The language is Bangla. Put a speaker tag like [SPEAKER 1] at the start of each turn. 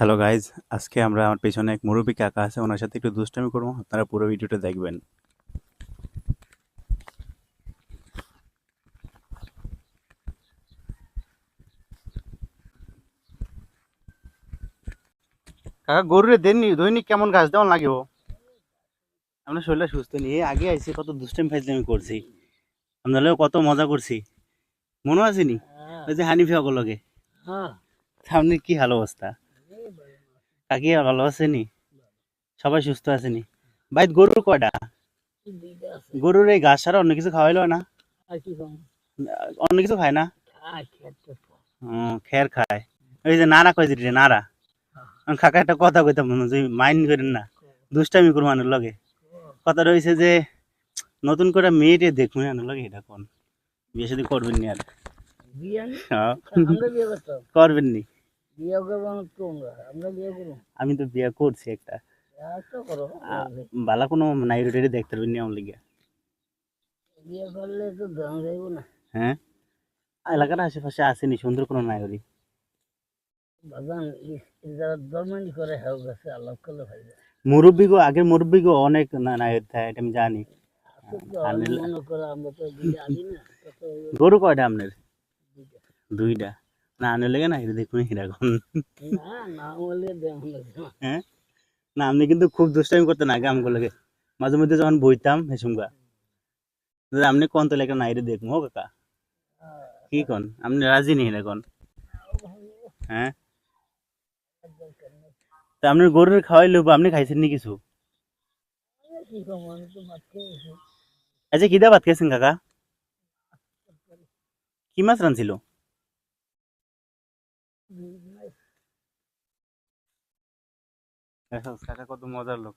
[SPEAKER 1] হ্যালো গাইজ, আজকে আমরা আমার পেছনে এক মুরব্বী কাকা আছে, ওনার সাথে একটু দুষ্টামি করবো। আপনারা পুরো ভিডিওটা দেখবেন। কাকা গরুরে দেননি দৈনিক কেমন ঘাস দেওয়ান লাগিব? আপনার শরীরটা সুস্থ নেই, আগে আইসি কত দুষ্টামি ফাইজলামি করছি, আপনারাও কত মজা করছি, মনে আছে নি? ওই যে হানিফি অগলগে সামনে কি হাল অবস্থা? কাকি ভালো আছে নি? সবাই সুস্থ আছে নি? ভাই গরুর কয়টা? গরুর এই ঘাস ছাড়া অন্য কিছু খাওয়াইলো না? অন্য কিছু খায় না? খের খায়। ওই যে নাড়া কয় যে নাড়া, আমি কাকা একটা কথা কইতাম, যে মাইন্ড করেন না, দুষ্টামি করবো আনের লগে। কথা রয়েছে যে নতুন করে মেয়েটে দেখবো আনের লগে, এটা কোন বিয়ে শাদী করবেন নি আর? হ্যাঁ। করবেন নি? আমি তো বিয়ে করছি একটা। বালা কোনো নাইরে টাইরে দেখতে পারবেন নি আমার লিগে? হ্যাঁ, এলাকার আশেপাশে আসেনি সুন্দর কোনো নাইরি? মুরব্বী গো, আগের মুরব্বী গো অনেক নাইর থাকে, এটা আমি জানি। গরু কয়টা আপনার? দুইটা? না আনের লেগে না এটা দেখুন এরকম। হ্যাঁ, না আপনি কিন্তু খুব দুষ্টামি করতেন আগে আমগুলো লাগে, মাঝে মধ্যে যখন বইতাম হেসুমগা, আপনি কোন তো লেখা নাইরে দেখবো কাকা, কি কোন আপনি রাজি নেই এখন? হ্যাঁ, তা আপনার গরুর খাওয়াইলো, আপনি খাইছেন নি কিছু? আচ্ছা কিদা ভাত খাইছেন কাকা? কি মাছ রানছিল? কাকা কত মজার লোক।